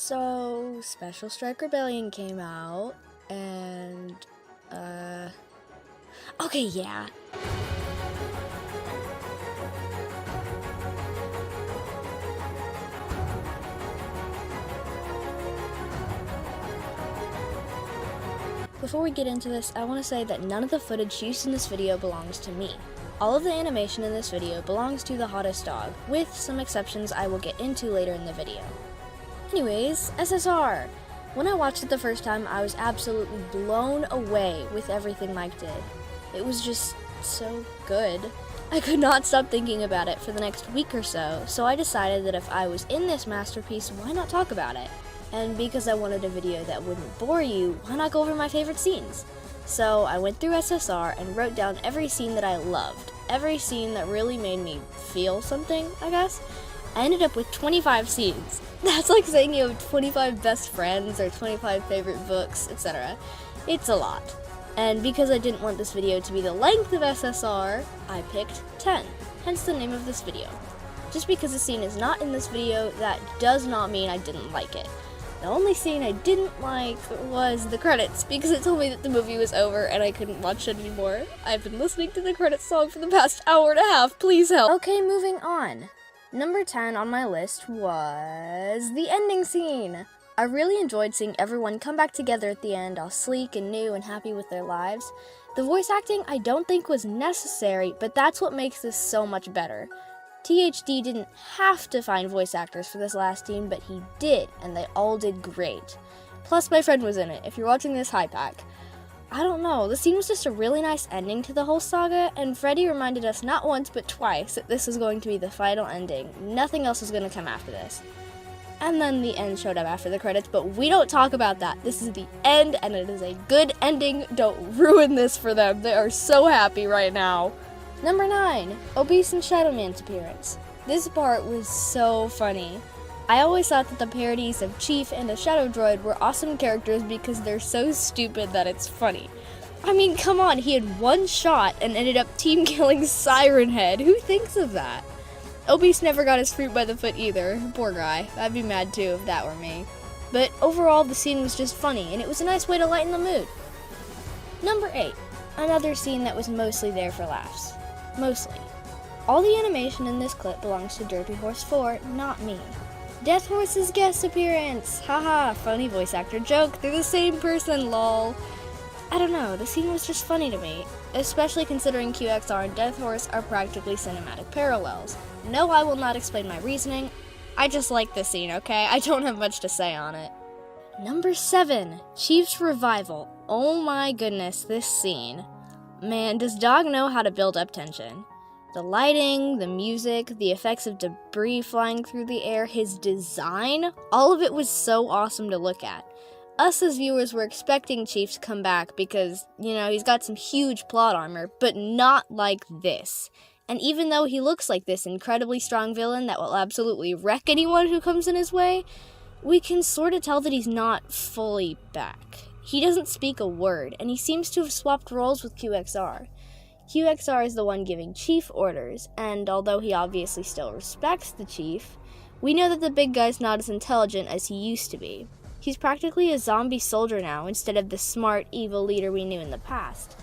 So, Special Strike Rebellion came out, and, okay, yeah. Before we get into this, I want to say that none of the footage used in this video belongs to me. All of the animation in this video belongs to the hottest dog, with some exceptions I will get into later in the video. Anyways, SSR! When I watched it the first time, I was absolutely blown away with everything Mike did. It was just so good. I could not stop thinking about it for the next week or so, so I decided that if I was in this masterpiece, why not talk about it? And because I wanted a video that wouldn't bore you, why not go over my favorite scenes? So I went through SSR and wrote down every scene that I loved, every scene that really made me feel something, I guess. I ended up with 25 scenes. That's like saying you have 25 best friends or 25 favorite books, etc. It's a lot. And because I didn't want this video to be the length of SSR, I picked 10, hence the name of this video. Just because a scene is not in this video, that does not mean I didn't like it. The only scene I didn't like was the credits, because it told me that the movie was over and I couldn't watch it anymore. I've been listening to the credits song for the past hour and a half, please help. Okay, moving on. Number 10 on my list was the ending scene. I really enjoyed seeing everyone come back together at the end, all sleek and new and happy with their lives. The voice acting I don't think was necessary, but that's what makes this so much better. THD didn't have to find voice actors for this last scene, but he did, and they all did great. Plus, my friend was in it. If you're watching this, hi Pack. I don't know, the scene was just a really nice ending to the whole saga, and Freddy reminded us not once but twice that this was going to be the final ending. Nothing else was going to come after this. And then the end showed up after the credits, but we don't talk about that. This is the end, and it is a good ending. Don't ruin this for them. They are so happy right now. Number 9, Obese and Shadow Man's appearance. This part was so funny. I always thought that the parodies of Chief and a Shadow Droid were awesome characters because they're so stupid that it's funny. I mean, come on, he had one shot and ended up team killing Siren Head. Who thinks of that? Obese never got his fruit by the foot either. Poor guy. I'd be mad too if that were me. But overall, the scene was just funny, and it was a nice way to lighten the mood. Number 8, another scene that was mostly there for laughs. Mostly. All the animation in this clip belongs to Derpy Horse 4, not me. Death Horse's guest appearance! Haha, funny voice actor joke, they're the same person, lol. I don't know, the scene was just funny to me, especially considering QXR and Death Horse are practically cinematic parallels. No, I will not explain my reasoning, I just like this scene, okay? I don't have much to say on it. Number 7, Chief's Revival. Oh my goodness, this scene. Man, does Dog know how to build up tension. The lighting, the music, the effects of debris flying through the air, his design, all of it was so awesome to look at. Us as viewers were expecting Chief to come back because, you know, he's got some huge plot armor, but not like this. And even though he looks like this incredibly strong villain that will absolutely wreck anyone who comes in his way, we can sort of tell that he's not fully back. He doesn't speak a word, and he seems to have swapped roles with QXR. QXR is the one giving Chief orders, and although he obviously still respects the Chief, we know that the big guy's not as intelligent as he used to be. He's practically a zombie soldier now instead of the smart, evil leader we knew in the past.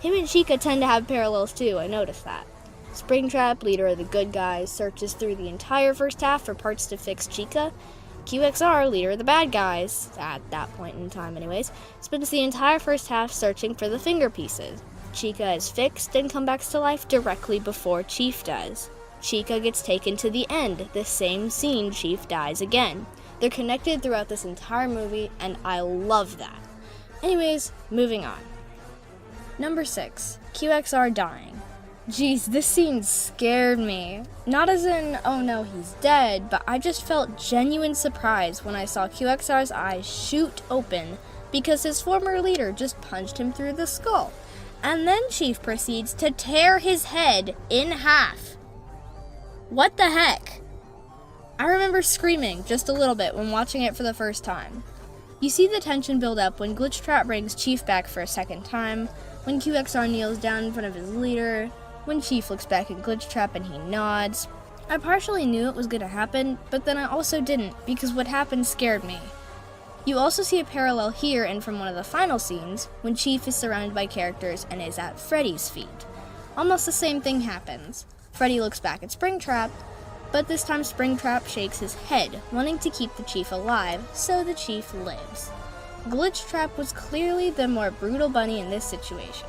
Him and Chica tend to have parallels too, I noticed that. Springtrap, leader of the good guys, searches through the entire first half for parts to fix Chica. QXR, leader of the bad guys, at that point in time anyways, spends the entire first half searching for the finger pieces. Chica is fixed and comes back to life directly before Chief does. Chica gets taken to the end, the same scene Chief dies again. They're connected throughout this entire movie, and I love that. Anyways, moving on. Number 6, QXR dying. Jeez, this scene scared me. Not as in, oh no, he's dead, but I just felt genuine surprise when I saw QXR's eyes shoot open because his former leader just punched him through the skull. And then Chief proceeds to tear his head in half. What the heck? I remember screaming just a little bit when watching it for the first time. You see the tension build up when Glitchtrap brings Chief back for a second time, when QXR kneels down in front of his leader, when Chief looks back at Glitchtrap and he nods. I partially knew it was going to happen, but then I also didn't, because what happened scared me. You also see a parallel here and from one of the final scenes, when Chief is surrounded by characters and is at Freddy's feet. Almost the same thing happens. Freddy looks back at Springtrap, but this time Springtrap shakes his head, wanting to keep the Chief alive, so the Chief lives. Glitchtrap was clearly the more brutal bunny in this situation.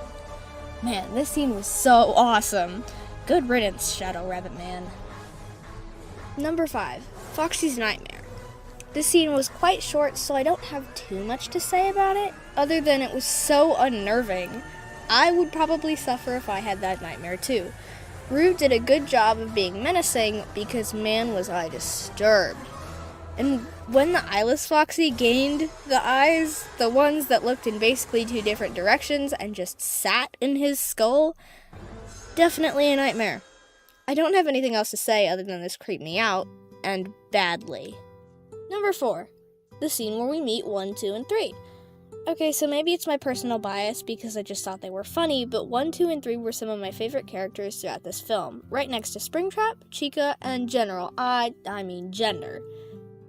Man, this scene was so awesome. Good riddance, Shadow Rabbit Man. Number 5, Foxy's Nightmare. This scene was quite short, so I don't have too much to say about it, other than it was so unnerving. I would probably suffer if I had that nightmare too. Rue did a good job of being menacing, because man was I disturbed. And when the eyeless Foxy gained the eyes, the ones that looked in basically 2 different directions and just sat in his skull, definitely a nightmare. I don't have anything else to say other than this creeped me out, and badly. Number 4, the scene where we meet 1, 2, and 3. Okay, so maybe it's my personal bias because I just thought they were funny, but 1, 2, and 3 were some of my favorite characters throughout this film, right next to Springtrap, Chica, and General, I mean Gender.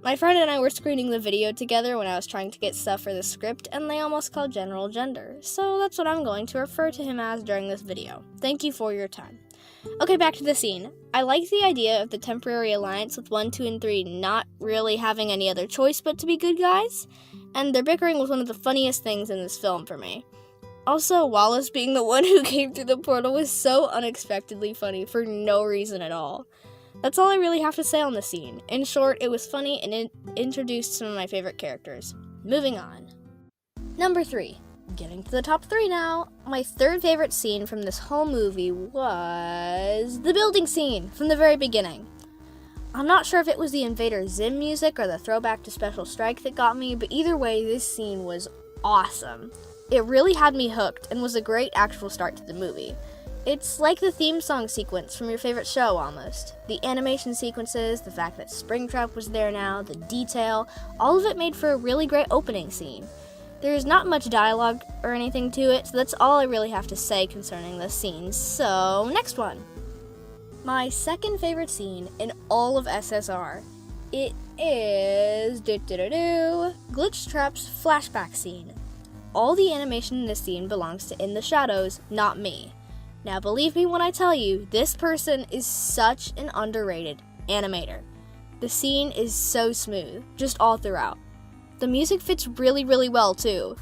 My friend and I were screening the video together when I was trying to get stuff for the script, and they almost called General Gender, so that's what I'm going to refer to him as during this video. Thank you for your time. Okay, back to the scene. I like the idea of the temporary alliance with 1, 2, and 3 not really having any other choice but to be good guys, and their bickering was one of the funniest things in this film for me. Also, Wallace being the one who came through the portal was so unexpectedly funny for no reason at all. That's all I really have to say on the scene. In short, it was funny and it introduced some of my favorite characters. Moving on. Number 3. Getting to the top 3 now. My third favorite scene from this whole movie was the building scene from the very beginning. I'm not sure if it was the Invader Zim music or the throwback to Special Strike that got me, but either way, this scene was awesome. It really had me hooked and was a great actual start to the movie. It's like the theme song sequence from your favorite show, almost. The animation sequences, the fact that Springtrap was there now, the detail, all of it made for a really great opening scene. There's not much dialogue or anything to it, so that's all I really have to say concerning this scene. So, next one. My second favorite scene in all of SSR. It is Glitchtrap's flashback scene. All the animation in this scene belongs to In the Shadows, not me. Now believe me when I tell you, this person is such an underrated animator. The scene is so smooth, just all throughout. The music fits really, really well too.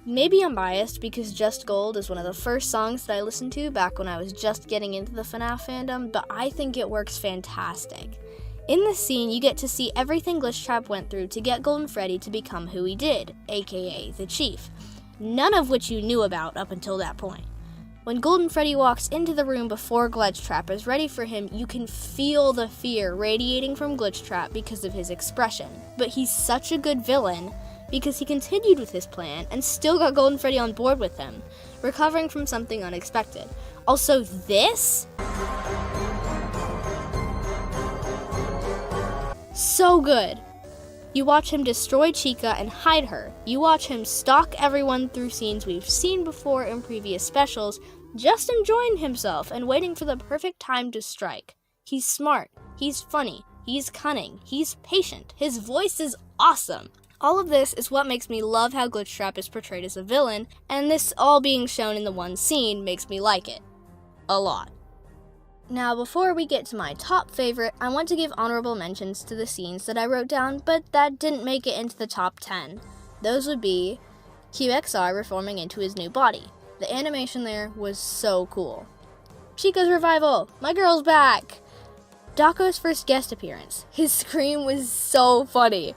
Maybe I'm biased because Just Gold is one of the first songs that I listened to back when I was just getting into the FNAF fandom, but I think it works fantastic. In this scene, you get to see everything Glitchtrap went through to get Golden Freddy to become who he did, aka the Chief. None of which you knew about up until that point. When Golden Freddy walks into the room before Glitchtrap is ready for him, you can feel the fear radiating from Glitchtrap because of his expression. But he's such a good villain because he continued with his plan and still got Golden Freddy on board with him, recovering from something unexpected. Also, this? So good. You watch him destroy Chica and hide her. You watch him stalk everyone through scenes we've seen before in previous specials, just enjoying himself and waiting for the perfect time to strike. He's smart, he's funny, he's cunning, he's patient, his voice is awesome. All of this is what makes me love how Glitchtrap is portrayed as a villain, and this all being shown in the one scene makes me like it. A lot. Now, before we get to my top favorite, I want to give honorable mentions to the scenes that I wrote down, but that didn't make it into the top 10. Those would be QXR reforming into his new body. The animation there was so cool. Chica's revival! My girl's back! Daco's first guest appearance. His scream was so funny.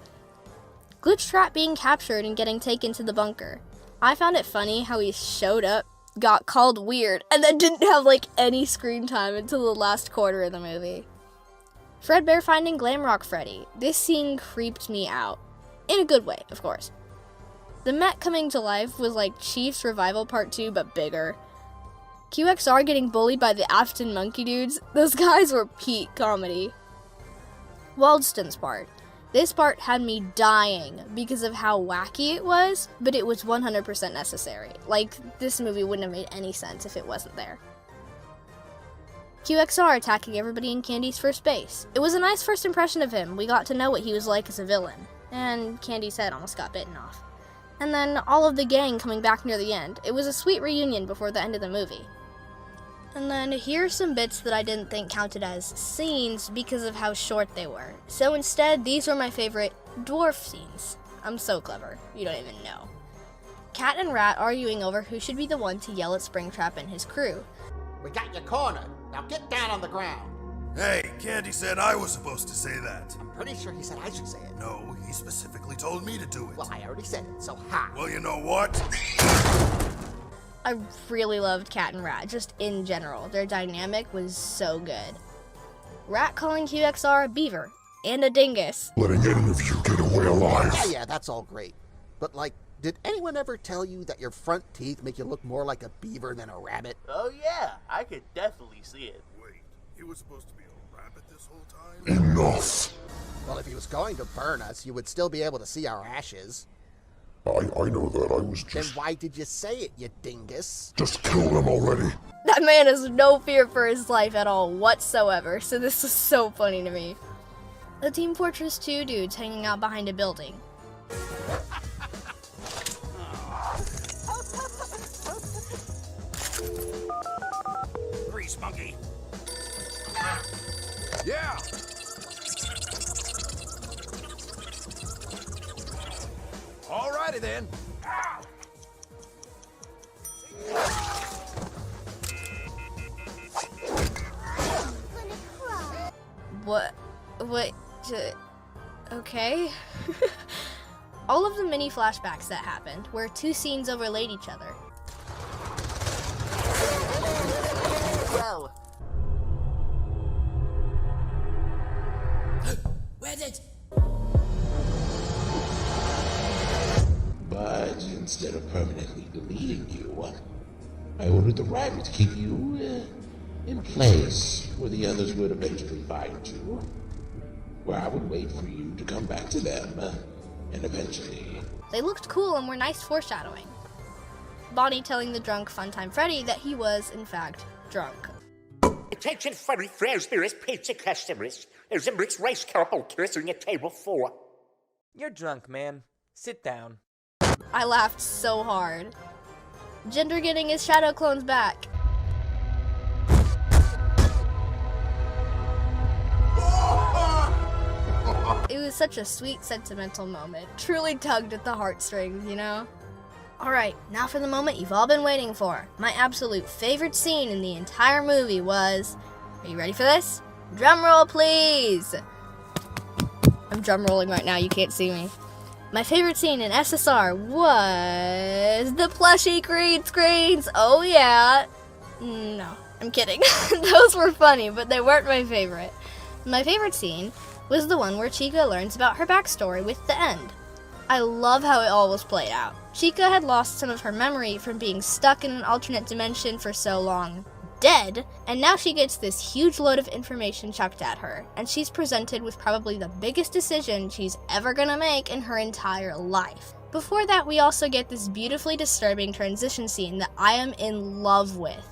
Glitchtrap being captured and getting taken to the bunker. I found it funny how he showed up, got called weird, and then didn't have any screen time until the last quarter of the movie. Fredbear finding Glamrock Freddy. This scene creeped me out. In a good way, of course. The Met coming to life was like Chief's Revival Part 2, but bigger. QXR getting bullied by the Afton Monkey Dudes. Those guys were peak comedy. Waldston's part. This part had me dying because of how wacky it was, but it was 100% necessary. This movie wouldn't have made any sense if it wasn't there. QXR attacking everybody in Candy's first base. It was a nice first impression of him. We got to know what he was like as a villain. And Candy's head almost got bitten off. And then all of the gang coming back near the end. It was a sweet reunion before the end of the movie. And then here's some bits that I didn't think counted as scenes because of how short they were. So instead, these were my favorite dwarf scenes. I'm so clever, you don't even know. Cat and Rat arguing over who should be the one to yell at Springtrap and his crew. We got you cornered. Now get down on the ground. Hey, Candy said I was supposed to say that. I'm pretty sure he said I should say it. No, he specifically told me to do it. Well, I already said it, so ha. Well, you know what? I really loved Cat and Rat, just in general. Their dynamic was so good. Rat calling QXR a beaver and a dingus. Letting any of you get away alive. Yeah, that's all great. But, like, did anyone ever tell you that your front teeth make you look more like a beaver than a rabbit? Oh yeah, I could definitely see it. Wait, he was supposed to be a rabbit this whole time? Enough. Well, if he was going to burn us, you would still be able to see our ashes. I know that. I was Then just... why did you say it, you dingus? Just kill them already. That man has no fear for his life at all whatsoever, so this is so funny to me. The Team Fortress 2 dudes hanging out behind a building. Grease monkey. Yeah. Alrighty then. What? Okay. All of the mini flashbacks that happened, where two scenes overlaid each other. Well, Where's it? But instead of permanently deleting you, I ordered the rabbit to keep you in place where the others would eventually find you. Where I would wait for you to come back to them, and eventually... They looked cool and were nice foreshadowing. Bonnie telling the drunk Funtime Freddy that he was, in fact, drunk. Attention, Freddy Fazbear's pizza customers. There's a mixed race couple kissing at table 4. You're drunk, man. Sit down. I laughed so hard. Jinder getting his shadow clones back. It was such a sweet, sentimental moment. Truly tugged at the heartstrings, you know? Alright, now for the moment you've all been waiting for. My absolute favorite scene in the entire movie was... Are you ready for this? Drumroll, please! I'm drumrolling right now, you can't see me. My favorite scene in SSR was... the plushie greenscreens! Oh yeah! No, I'm kidding. Those were funny, but they weren't my favorite. My favorite scene was the one where Chica learns about her backstory with the end. I love how it all was played out. Chica had lost some of her memory from being stuck in an alternate dimension for so long, dead, and now she gets this huge load of information chucked at her, and she's presented with probably the biggest decision she's ever gonna make in her entire life. Before that, we also get this beautifully disturbing transition scene that I am in love with.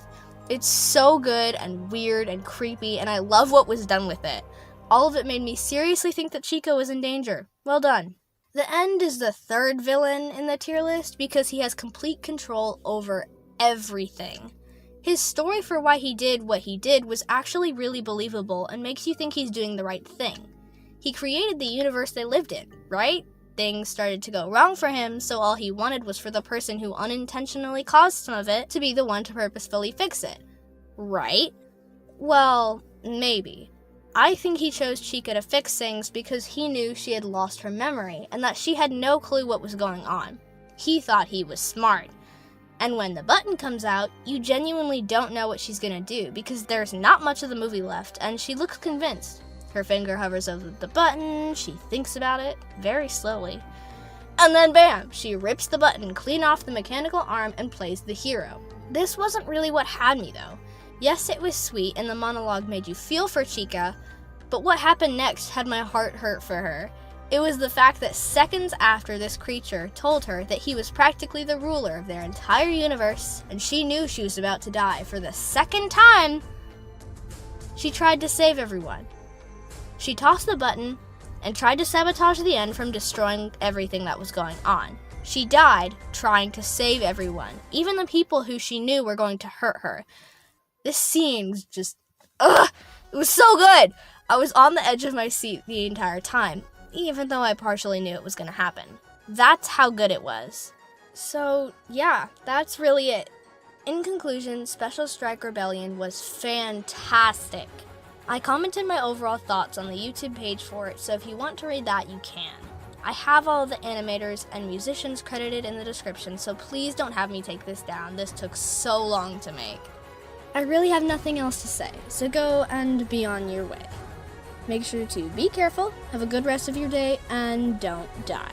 It's so good and weird and creepy, and I love what was done with it. All of it made me seriously think that Chica was in danger. Well done. The End is the third villain in the tier list because he has complete control over everything. His story for why he did what he did was actually really believable and makes you think he's doing the right thing. He created the universe they lived in, right? Things started to go wrong for him, so all he wanted was for the person who unintentionally caused some of it to be the one to purposefully fix it. Right? Well, maybe. I think he chose Chica to fix things because he knew she had lost her memory and that she had no clue what was going on. He thought he was smart. And when the button comes out, you genuinely don't know what she's gonna do because there's not much of the movie left and she looks convinced. Her finger hovers over the button, she thinks about it very slowly. And then bam, she rips the button clean off the mechanical arm and plays the hero. This wasn't really what had me though. Yes, it was sweet and the monologue made you feel for Chica, but what happened next had my heart hurt for her. It was the fact that seconds after this creature told her that he was practically the ruler of their entire universe, and she knew she was about to die for the second time, She tried to save everyone. She tossed the button and tried to sabotage the end from destroying everything that was going on. She died trying to save everyone, even the people who she knew were going to hurt her. This scene was just, it was so good! I was on the edge of my seat the entire time, even though I partially knew it was going to happen. That's how good it was. So, yeah, that's really it. In conclusion, Special Strike Rebellion was fantastic. I commented my overall thoughts on the YouTube page for it, so if you want to read that, you can. I have all of the animators and musicians credited in the description, so please don't have me take this down. This took so long to make. I really have nothing else to say, so go and be on your way. Make sure to be careful, have a good rest of your day, and don't die.